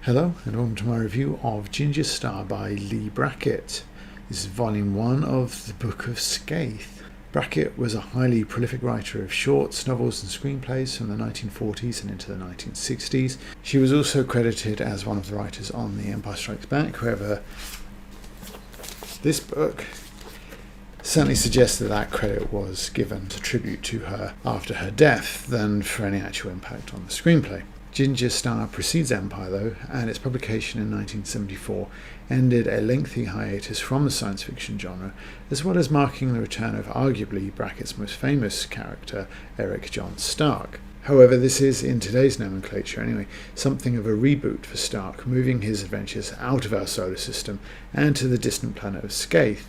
Hello and welcome to my review of Ginger Star by Leigh Brackett. This is volume 1 of the book of Skaith. Brackett was a highly prolific writer of shorts, novels and screenplays from the 1940s and into the 1960s. She was also credited as one of the writers on The Empire Strikes Back. However, this book certainly suggests that credit was given as a tribute to her after her death than for any actual impact on the screenplay. Ginger Star precedes Empire, though, and its publication in 1974 ended a lengthy hiatus from the science fiction genre, as well as marking the return of arguably Brackett's most famous character, Eric John Stark. However, this is, in today's nomenclature anyway, something of a reboot for Stark, moving his adventures out of our solar system and to the distant planet of Skaith.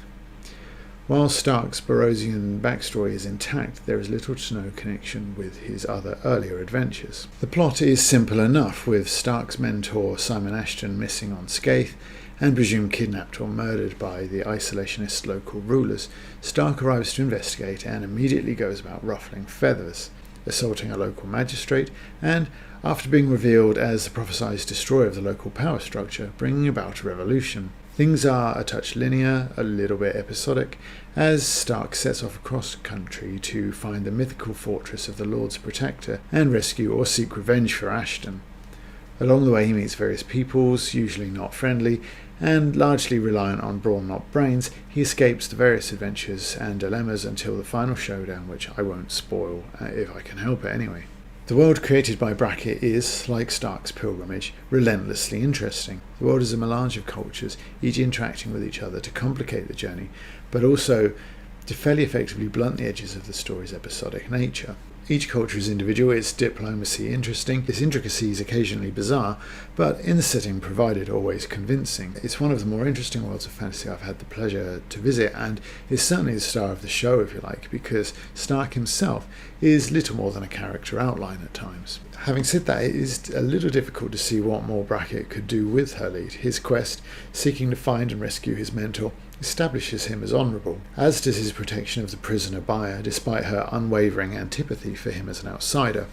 While Stark's Borosian backstory is intact, there is little to no connection with his other earlier adventures. The plot is simple enough, with Stark's mentor Simon Ashton missing on Skaith and presumed kidnapped or murdered by the isolationist local rulers. Stark arrives to investigate and immediately goes about ruffling feathers, assaulting a local magistrate and, after being revealed as the prophesied destroyer of the local power structure, bringing about a revolution. Things are a touch linear, a little bit episodic, as Stark sets off across country to find the mythical fortress of the Lord's Protector and rescue or seek revenge for Ashton. Along the way he meets various peoples, usually not friendly, and largely reliant on brawn not brains, he escapes the various adventures and dilemmas until the final showdown, which I won't spoil if I can help it anyway. The world created by Brackett is, like Stark's pilgrimage, relentlessly interesting. The world is a melange of cultures, each interacting with each other to complicate the journey, but also to fairly effectively blunt the edges of the story's episodic nature. Each culture is individual, its diplomacy interesting, its intricacies occasionally bizarre, but in the setting provided always convincing. It's one of the more interesting worlds of fantasy I've had the pleasure to visit, and is certainly the star of the show, if you like, because Stark himself is little more than a character outline at times. Having said that, it is a little difficult to see what more Brackett could do with her lead. His quest, seeking to find and rescue his mentor, establishes him as honourable, as does his protection of the prisoner buyer, despite her unwavering antipathy for him as an outsider.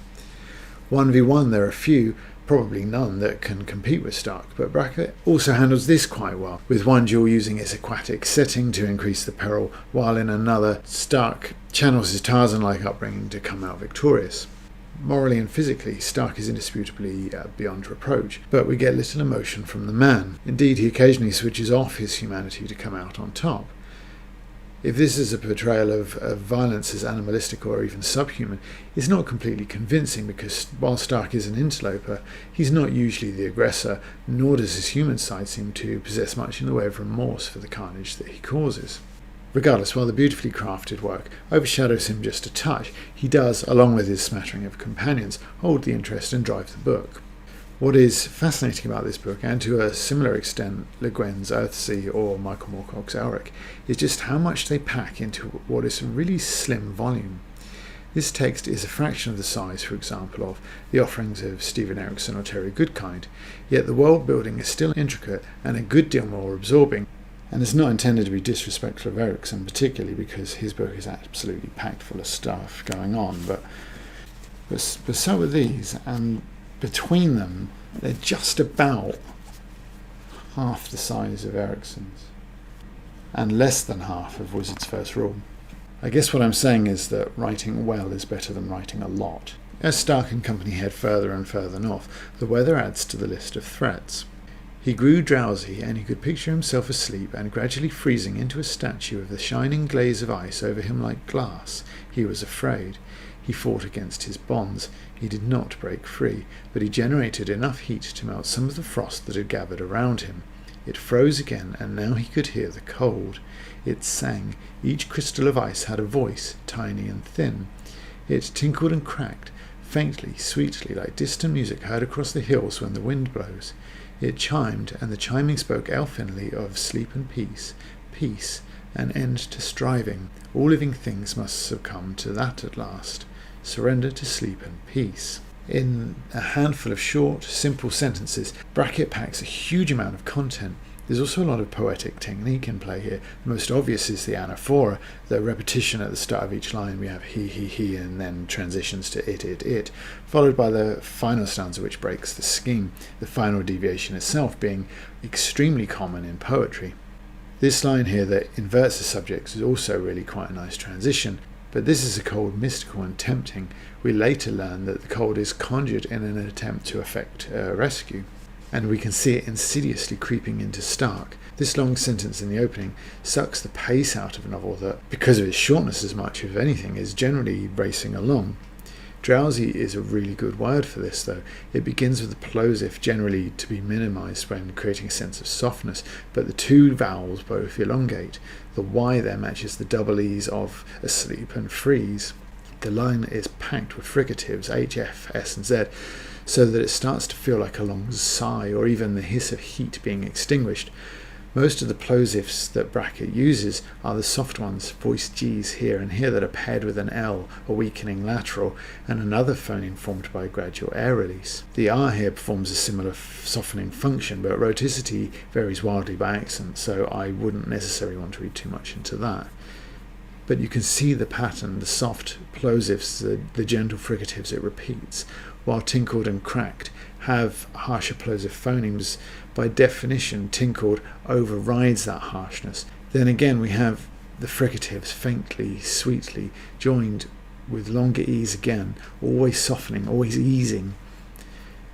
1v1 there are few, probably none, that can compete with Stark, but Brackett also handles this quite well, with one duel using its aquatic setting to increase the peril, while in another Stark channels his Tarzan-like upbringing to come out victorious. Morally and physically, Stark is indisputably beyond reproach, but we get little emotion from the man. Indeed, he occasionally switches off his humanity to come out on top. If this is a portrayal of violence as animalistic or even subhuman, it's not completely convincing, because while Stark is an interloper, he's not usually the aggressor, nor does his human side seem to possess much in the way of remorse for the carnage that he causes. Regardless, while the beautifully crafted work overshadows him just a touch, he does, along with his smattering of companions, hold the interest and drive the book. What is fascinating about this book, and to a similar extent Le Guin's Earthsea or Michael Moorcock's Elric, is just how much they pack into what is a really slim volume. This text is a fraction of the size, for example, of the offerings of Stephen Erickson or Terry Goodkind, yet the world building is still intricate and a good deal more absorbing. And it's not intended to be disrespectful of Erickson, particularly because his book is absolutely packed full of stuff going on, but so are these, and between them they're just about half the size of Erickson's and less than half of Wizard's First Rule. I guess what I'm saying is that writing well is better than writing a lot. As Stark and company head further and further north, the weather adds to the list of threats. He grew drowsy, and he could picture himself asleep and gradually freezing into a statue of the shining glaze of ice over him like glass. He was afraid. He fought against his bonds. He did not break free, but he generated enough heat to melt some of the frost that had gathered around him. It froze again, and now he could hear the cold. It sang. Each crystal of ice had a voice, tiny and thin. It tinkled and cracked, faintly, sweetly, like distant music heard across the hills when the wind blows. It chimed, and the chiming spoke elfinly of sleep and peace, peace, an end to striving. All living things must succumb to that at last, surrender to sleep and peace. In a handful of short, simple sentences, Brackett packs a huge amount of content, There's also a lot of poetic technique in play here. The most obvious is the anaphora, the repetition at the start of each line. We have he, and then transitions to it, followed by the final stanza which breaks the scheme, the final deviation itself being extremely common in poetry. This line here that inverts the subjects is also really quite a nice transition, but this is a cold mystical and tempting. We later learn that the cold is conjured in an attempt to effect a rescue, and we can see it insidiously creeping into Stark. This long sentence in the opening sucks the pace out of a novel that, because of its shortness as much as anything, is generally racing along. Drowsy is a really good word for this, though. It begins with the plosive, generally to be minimised when creating a sense of softness, but the two vowels both elongate. The Y there matches the double E's of asleep and freeze. The line is packed with fricatives, H, F, S and Z, so that it starts to feel like a long sigh or even the hiss of heat being extinguished. Most of the plosives that Brackett uses are the soft ones, voiced G's here and here, that are paired with an L, a weakening lateral, and another phoneme formed by a gradual air release. The R here performs a similar softening function, but rhoticity varies wildly by accent, so I wouldn't necessarily want to read too much into that. But you can see the pattern, the soft plosives, the gentle fricatives it repeats, while tinkled and cracked have harsher plosive phonemes. By definition, tinkled overrides that harshness. Then again we have the fricatives faintly, sweetly, joined with longer E's again, always softening, always easing.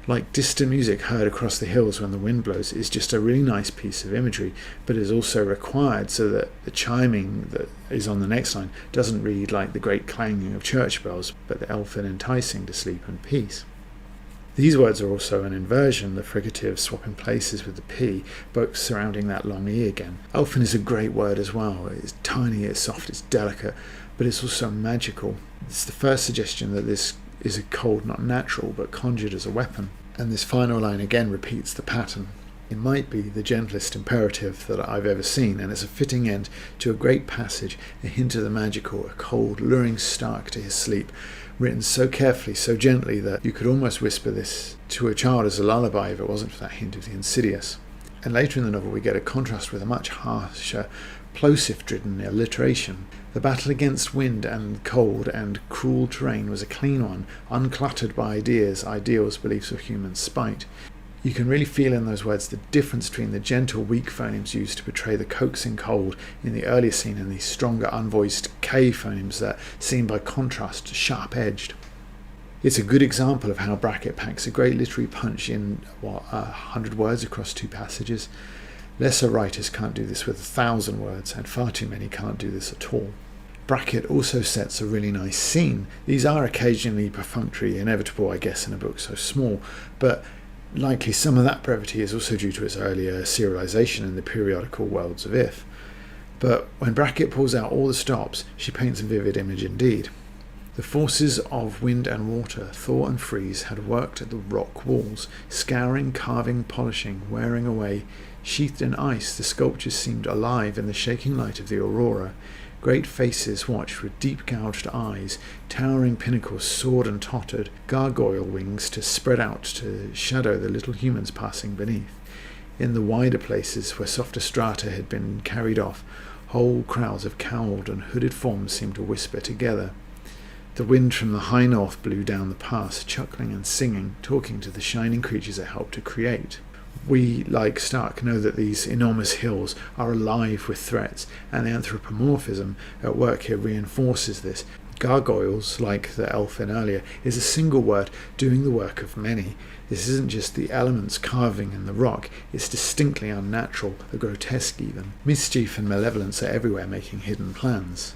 Like distant music heard across the hills when the wind blows is just a really nice piece of imagery, but is also required so that the chiming that is on the next line doesn't read like the great clanging of church bells, but the elfin enticing to sleep and peace. These words are also an inversion, the fricative swapping places with the P, both surrounding that long E again. Elfin is a great word as well. It's tiny, it's soft, it's delicate, but it's also magical. It's the first suggestion that this is a cold not natural, but conjured as a weapon. And this final line again repeats the pattern. It might be the gentlest imperative that I've ever seen, and it's a fitting end to a great passage, a hint of the magical, a cold, luring Stark to his sleep, written so carefully, so gently, that you could almost whisper this to a child as a lullaby if it wasn't for that hint of the insidious. And later in the novel we get a contrast with a much harsher, plosive-driven alliteration. The battle against wind and cold and cruel terrain was a clean one, uncluttered by ideas, ideals, beliefs, or human spite. You can really feel in those words the difference between the gentle, weak phonemes used to portray the coaxing cold in the earlier scene and the stronger, unvoiced K phonemes that seem by contrast sharp-edged. It's a good example of how Brackett packs a great literary punch in 100 words across 2 passages. Lesser writers can't do this with 1,000 words, and far too many can't do this at all. Brackett also sets a really nice scene. These are occasionally perfunctory, inevitable, I guess, in a book so small, but likely some of that brevity is also due to its earlier serialization in the periodical Worlds of If. But when Brackett pulls out all the stops, she paints a vivid image indeed. The forces of wind and water, thaw and freeze, had worked at the rock walls, scouring, carving, polishing, wearing away. Sheathed in ice, the sculptures seemed alive in the shaking light of the aurora. Great faces watched with deep gouged eyes, towering pinnacles soared and tottered, gargoyle wings to spread out to shadow the little humans passing beneath. In the wider places where softer strata had been carried off, whole crowds of cowled and hooded forms seemed to whisper together. The wind from the high north blew down the pass, chuckling and singing, talking to the shining creatures it helped to create. We, like Stark, know that these enormous hills are alive with threats, and the anthropomorphism at work here reinforces this. Gargoyles, like the elfin earlier, is a single word doing the work of many. This isn't just the elements carving in the rock, it's distinctly unnatural, a grotesque even. Mischief and malevolence are everywhere making hidden plans.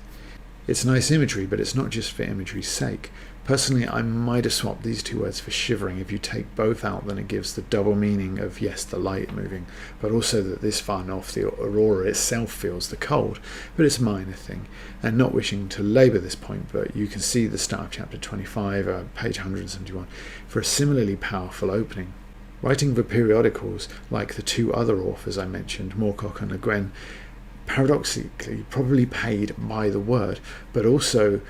It's nice imagery, but it's not just for imagery's sake. Personally, I might have swapped these 2 words for shivering. If you take both out, then it gives the double meaning of, yes, the light moving, but also that this far north the aurora itself feels the cold. But it's a minor thing, and not wishing to labour this point, but you can see the start of chapter 25, page 171, for a similarly powerful opening. Writing for periodicals, like the 2 other authors I mentioned, Moorcock and Le Guin, paradoxically probably paid by the word, but also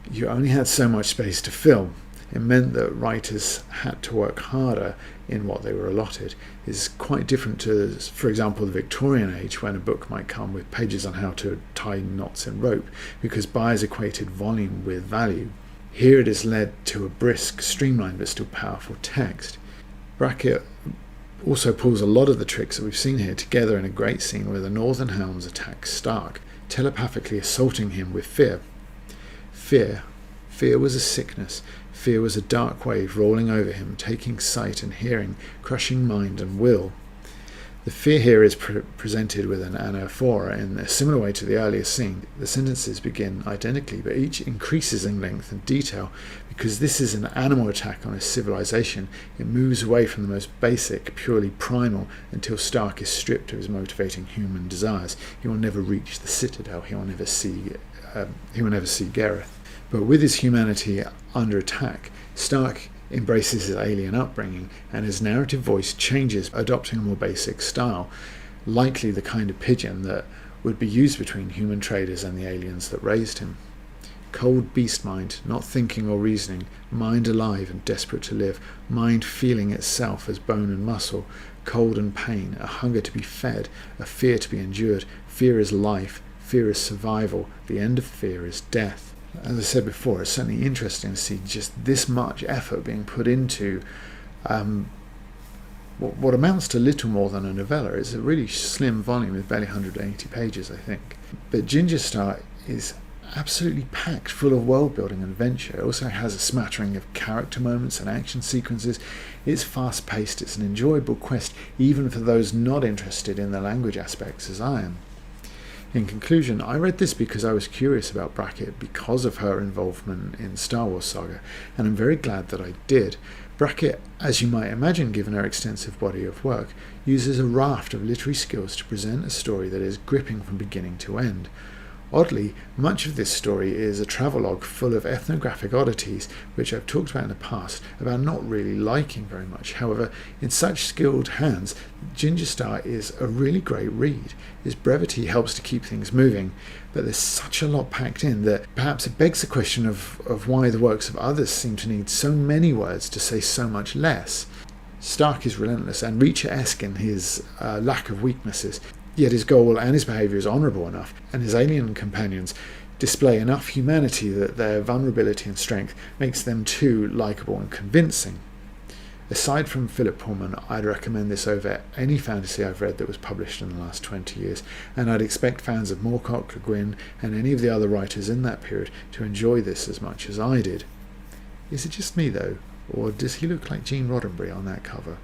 you only had so much space to fill. It meant that writers had to work harder, in what they were allotted. Is quite different to, for example, the Victorian age, when a book might come with pages on how to tie knots in rope, because buyers equated volume with value. Here it has led to a brisk, streamlined but still powerful text. Brackett also pulls a lot of the tricks that we've seen here together in a great scene where the Northern Hounds attack Stark, telepathically assaulting him with fear. Fear was a sickness. Fear was a dark wave rolling over him, taking sight and hearing, crushing mind and will. The fear here is presented with an anaphora in a similar way to the earlier scene. The sentences begin identically, but each increases in length and detail. Because this is an animal attack on a civilization, it moves away from the most basic, purely primal, until Stark is stripped of his motivating human desires. He will never reach the Citadel. He will never see Gareth. But with his humanity under attack, Stark embraces his alien upbringing, and his narrative voice changes, adopting a more basic style, likely the kind of pidgin that would be used between human traders and the aliens that raised him. Cold beast mind, not thinking or reasoning, mind alive and desperate to live, mind feeling itself as bone and muscle, cold and pain, a hunger to be fed, a fear to be endured. Fear is life, fear is survival, the end of fear is death. As I said before, it's certainly interesting to see just this much effort being put into what amounts to little more than a novella. It's a really slim volume with barely 180 pages, I think. But Ginger Star is absolutely packed full of world building and adventure. It also has a smattering of character moments and action sequences. It's fast paced, it's an enjoyable quest, even for those not interested in the language aspects as I am. In conclusion, I read this because I was curious about Brackett because of her involvement in Star Wars saga, and I'm very glad that I did. Brackett, as you might imagine given her extensive body of work, uses a raft of literary skills to present a story that is gripping from beginning to end. Oddly, much of this story is a travelogue full of ethnographic oddities, which I've talked about in the past, about not really liking very much. However, in such skilled hands, Ginger Star is a really great read. Its brevity helps to keep things moving, but there's such a lot packed in that perhaps it begs the question of why the works of others seem to need so many words to say so much less. Stark is relentless and Reacher-esque in his lack of weaknesses, yet his goal and his behaviour is honourable enough, and his alien companions display enough humanity that their vulnerability and strength makes them too likeable and convincing. Aside from Philip Pullman, I'd recommend this over any fantasy I've read that was published in the last 20 years, and I'd expect fans of Moorcock, Le Guin, and any of the other writers in that period to enjoy this as much as I did. Is it just me though, or does he look like Gene Roddenberry on that cover?